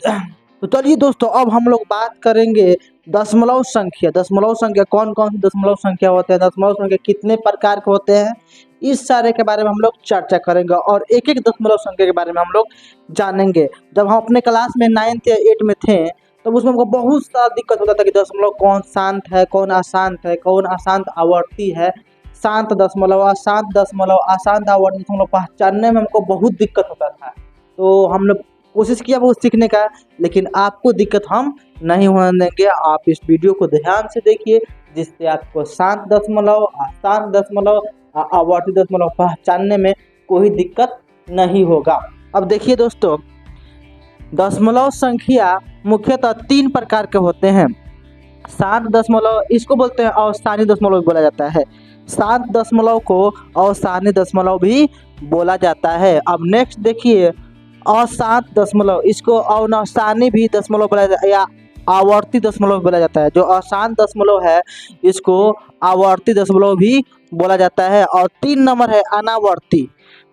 तो चलिए दोस्तों, अब हम लोग बात करेंगे दशमलव संख्या। दशमलव संख्या कौन कौन सी दशमलव संख्या होते हैं, दशमलव संख्या कितने प्रकार के होते हैं, इस सारे के बारे में हम लोग चर्चा करेंगे और एक एक दशमलव संख्या के बारे में हम लोग जानेंगे। जब हम अपने क्लास में 9th या 8 में थे तब उसमें हमको बहुत सारा दिक्कत होता था कि दशमलव कौन शांत है, कौन अशांत है, कौन अशांत आवर्ती है, शांत दशमलव, अशांत दशमलव, अशांत आवर्ती दशमलव पहचानने में हमको बहुत दिक्कत होता था। तो हम लोग कोशिश किया वो सीखने का, लेकिन आपको दिक्कत हम नहीं होने देंगे। आप इस वीडियो को ध्यान से देखिए, जिससे आपको शांत दशमलव, अशांत दशमलव, आवर्ती दशमलव पहचानने में कोई दिक्कत नहीं होगा। अब देखिए दोस्तों, दशमलव संख्या मुख्यतः 3 प्रकार के होते हैं। शांत दशमलव, इसको बोलते हैं अस्थानीय दशमलव बोला जाता है। शांत दशमलव को अस्थानीय दशमलव भी बोला जाता है। अब नेक्स्ट देखिए, अशांत दशमलव, इसको अनास्थानीय भी दशमलव बोला जाता है या आवर्ती दशमलव बोला जाता है। जो अशांत दशमलव है इसको आवर्ती दशमलव भी बोला जाता है। और 3 नंबर है अनावर्ती।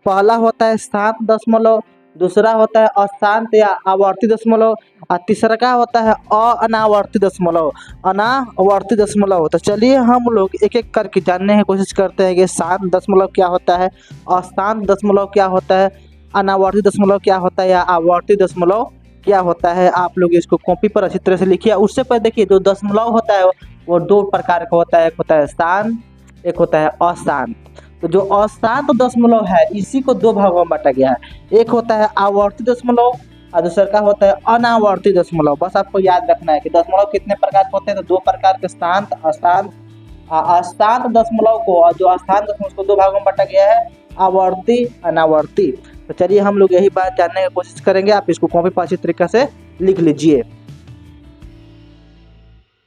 पहला होता है शांत दशमलव, दूसरा होता है अशांत या आवर्ती दशमलव, और तीसरा का होता है अनावर्ती दशमलव, अनावर्ती दशमलव। तो चलिए हम लोग एक एक करके जानने की कोशिश करते हैं कि शांत दशमलव क्या होता है, अशांत दशमलव क्या होता है, अनावर्ती दशमलव क्या होता है या आवर्ती दशमलव क्या होता है। आप लोग इसको कॉपी पर अच्छी तरह से लिखिए। उससे पहले देखिए, जो दशमलव होता है वो 2 प्रकार का होता है, एक होता है शांत, एक होता है अशांत। तो जो अशांत दशमलव है इसी को 2 भागों में बांटा गया है। एक होता है आवर्ती दशमलव और दूसरा का होता है अनावर्ती दशमलव। बस आपको याद रखना है कि दशमलव कितने प्रकार के होते हैं, तो 2 प्रकार के, शांत, अशांत। अशांत दशमलव को और जो अशांत दशमलव को 2 भागों में बांटा गया है, आवर्ती, अनावर्ती। तो चलिए हम लोग यही बात जानने की कोशिश करेंगे। आप इसको कॉपी पर अच्छी तरीके से लिख लीजिए।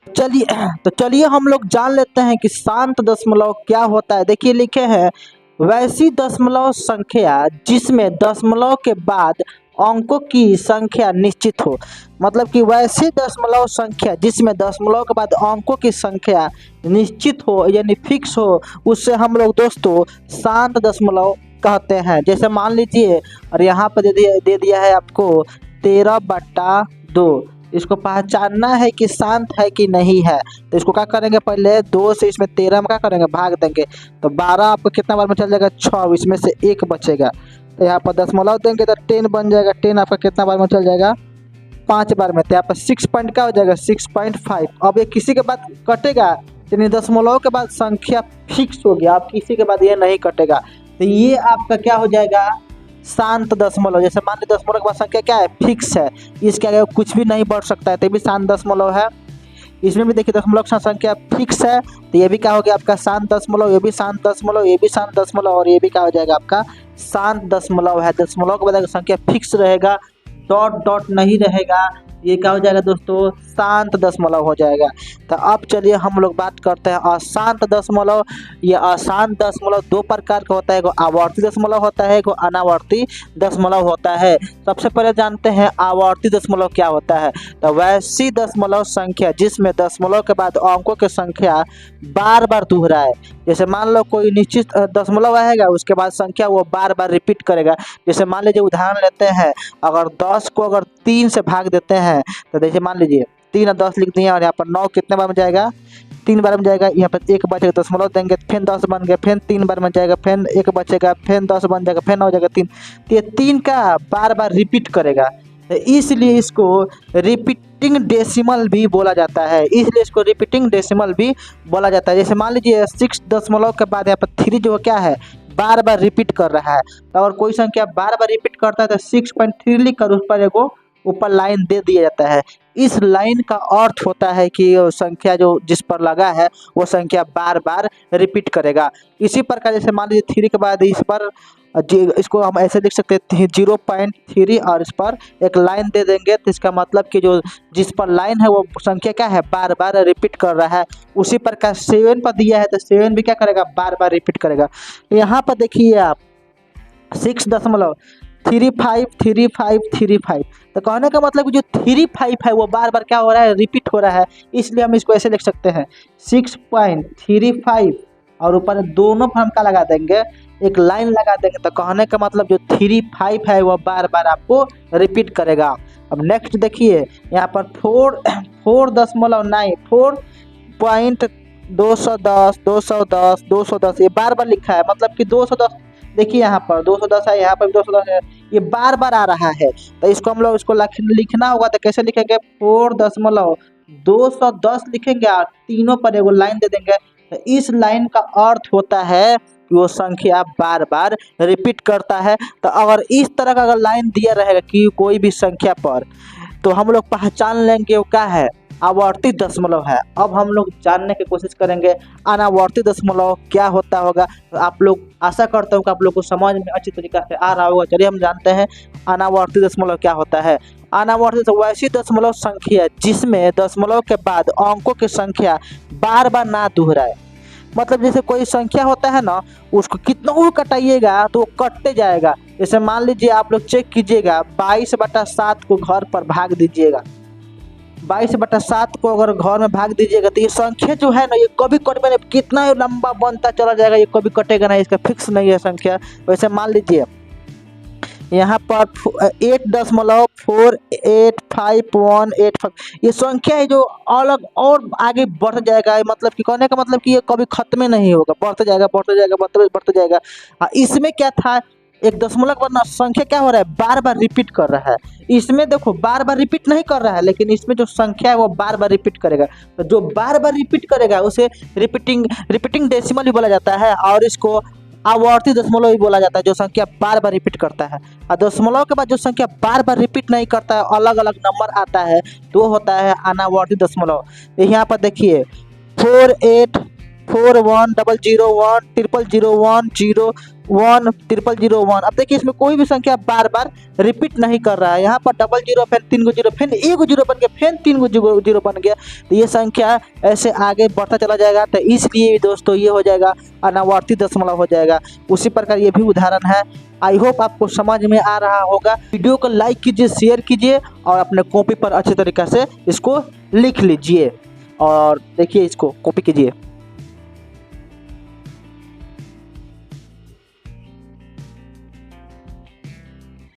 चलिए हम लोग जान लेते हैं कि शांत दशमलव क्या होता है। देखिए लिखे हैं, वैसी दशमलव संख्या जिसमें दशमलव के बाद अंकों की संख्या निश्चित हो। मतलब कि वैसी दशमलव संख्या जिसमें दशमलव के बाद अंकों की संख्या निश्चित हो यानी फिक्स हो, उससे हम लोग दोस्तों शांत दशमलव कहते हैं। जैसे मान लीजिए, और यहाँ पर दे दिया है आपको 13/2। इसको पहचानना है कि शांत है कि नहीं है। तो इसको क्या करेंगे, पहले 2 से इसमें 13 में क्या करेंगे, भाग देंगे। तो 12 आपको कितना बार में चल जाएगा, 6, इसमें से 1 बचेगा। तो यहाँ पर दशमलव देंगे तो 10 बन जाएगा। 10 आपका कितना बार में चल जाएगा, 5 बार में। तो यहाँ पर 6 पॉइंट का हो जाएगा, 6.5। अब ये किसी के बाद कटेगा, यानी दशमलव के बाद संख्या फिक्स हो गया। अब किसी के बाद ये नहीं कटेगा, तो ये आपका क्या हो जाएगा, शांत दशमलव। जैसे मान लीजिए दशमलव के बाद संख्या क्या है, फिक्स है, इसके आगे कुछ भी नहीं बढ़ सकता है, तो ये भी शांत दशमलव है। इसमें भी देखिए दशमलव की संख्या फिक्स है, तो ये भी क्या हो गया आपका शांत दशमलव, ये भी शांत दशमलव, ये भी शांत दशमलव, और ये भी क्या हो जाएगा आपका शांत दशमलव है। दशमलव के बाद संख्या फिक्स रहेगा, डॉट डॉट नहीं रहेगा, ये क्या हो जाएगा दोस्तों, शांत दशमलव हो जाएगा। तो अब चलिए हम लोग बात करते हैं अशांत दशमलव। ये अशांत दशमलव 2 प्रकार का होता है, एक आवर्ती दशमलव होता है, एक अनावर्ती दशमलव होता है। सबसे पहले जानते हैं आवर्ती दशमलव क्या होता है। तो वैसी दशमलव संख्या जिसमें दशमलव के बाद अंकों की संख्या बार बार दोहराए। जैसे मान लो कोई निश्चित दशमलव आएगा, उसके बाद संख्या वो बार बार रिपीट करेगा। जैसे मान लीजिए उदाहरण लेते हैं, अगर 10 को अगर 3 से भाग देते हैं, तो देखिए मान लीजिए 3 और 10 लिख दिए, और यहाँ पर 9 कितने बार में जाएगा, 3 बार में जाएगा। यहाँ पर 1 बचेगा, दशमलव देंगे, फिर 10 बन गया, फिर 3 बार में जाएगा, फिर 1 बचेगा, फिर 10 बन जाएगा, फिर 9 हो जाएगा 3। तो ये 3 का बार बार रिपीट करेगा, तो इसलिए इसको रिपीटिंग डेसिमल भी बोला जाता है। जैसे मान लीजिए 6 दशमलव के बाद यहाँ पर 3 जो क्या है, बार बार रिपीट कर रहा है। तो अगर कोई संख्या बार बार रिपीट करता है तो 6.3 लिख कर उस पर एगो ऊपर लाइन दे दिया जाता है। इस लाइन का अर्थ होता है कि संख्या जो जिस पर लगा है वो संख्या बार बार रिपीट करेगा। इसी प्रकार जैसे मान लीजिए 3 के बाद इस पर इसको हम ऐसे लिख सकते हैं 0.3, और इस पर एक लाइन दे देंगे, तो इसका मतलब कि जो जिस पर लाइन है वो संख्या क्या है, बार बार रिपीट कर रहा है। उसी प्रकार 7 पर दिया है तो 7 भी क्या करेगा, बार बार रिपीट करेगा। यहाँ पर देखिए आप 6.353535। तो कहने का मतलब कि जो 35 है वो बार बार क्या हो रहा है, रिपीट हो रहा है। इसलिए हम इसको ऐसे लिख सकते हैं 6.35, और ऊपर दोनों पर हम क्या लगा देंगे, एक लाइन लगा देंगे। तो कहने का मतलब जो 35 है वो बार बार आपको रिपीट करेगा। अब नेक्स्ट देखिए यहाँ पर 4.9 4.210 ये बार बार लिखा है, मतलब कि 210। देखिए यहाँ पर 210 है, यहाँ पर भी 210 है, ये बार बार आ रहा है। तो इसको हम लोग इसको लिखना होगा, तो कैसे लिखेंगे? 4.210 लिखेंगे और तीनों पर एगो लाइन दे देंगे। तो इस लाइन का अर्थ होता है कि वो संख्या बार बार रिपीट करता है। तो अगर इस तरह का अगर लाइन दिया रहेगा कि कोई भी संख्या पर, तो हम लोग पहचान लेंगे वो क्या है, आवर्ती दशमलव है। अब हम लोग जानने की कोशिश करेंगे अनावर्ती दशमलव क्या होता होगा। तो आप लोग, आशा करता हूँ कि आप लोग को समझ में अच्छी तरीके से आ रहा होगा। चलिए हम जानते हैं अनावर्ती दशमलव क्या होता है। अनावर्ती वैसी दशमलव संख्या जिसमें दशमलव के बाद अंकों की संख्या बार बार ना दोहराए। मतलब जैसे कोई संख्या होता है ना, उसको कितना भी कटाइएगा तो वो कटते जाएगा। जैसे मान लीजिए आप लोग चेक कीजिएगा, 22/7 को घर पर भाग दीजिएगा, 22/7 को अगर घर में भाग दीजिएगा तो ये संख्या जो है ना, ये कभी कटेगा नहीं। कितना लंबा बनता चला जाएगा, ये कभी कटेगा नहीं, इसका फिक्स नहीं है संख्या। वैसे मान लीजिए यहाँ पर 8.48585 ये संख्या है जो अलग और आगे बढ़ जाएगा। मतलब कि कहने का मतलब कि ये कभी खत्म नहीं होगा, बढ़ते जाएगा बढ़ते जाएगा बढ़ते जाएगा। इसमें क्या था, एक दशमलव पर संख्या क्या हो रहा है, बार बार रिपीट कर रहा है। इसमें देखो बार बार रिपीट नहीं कर रहा है, लेकिन इसमें जो संख्या है वो बार बार रिपीट करेगा। तो जो बार बार रिपीट करेगा उसे रिपीटिंग डेसिमल भी बोला जाता है, और इसको आवर्ती दशमलव भी बोला जाता है, जो संख्या बार बार रिपीट करता है। और दशमलव के बाद जो संख्या बार बार रिपीट नहीं करता है, अलग अलग नंबर आता है, तो होता है अनावर्ती दशमलव। यहाँ पर देखिए 4841001001001001। अब देखिए इसमें कोई भी संख्या बार बार रिपीट नहीं कर रहा है। यहाँ पर 00 फिर 3 गो जीरो, फिर 1 जीरो बन गया, फिर 3 गो जीरो बन गया। तो ये संख्या ऐसे आगे बढ़ता चला जाएगा। तो इसलिए दोस्तों ये हो जाएगा अनावर्ती दशमलव हो जाएगा। उसी प्रकार ये भी उदाहरण है। आई होप आपको समझ में आ रहा होगा। वीडियो को लाइक कीजिए, शेयर कीजिए और अपने कॉपी पर अच्छे तरीके से इसको लिख लीजिए और देखिए, इसको कॉपी कीजिए।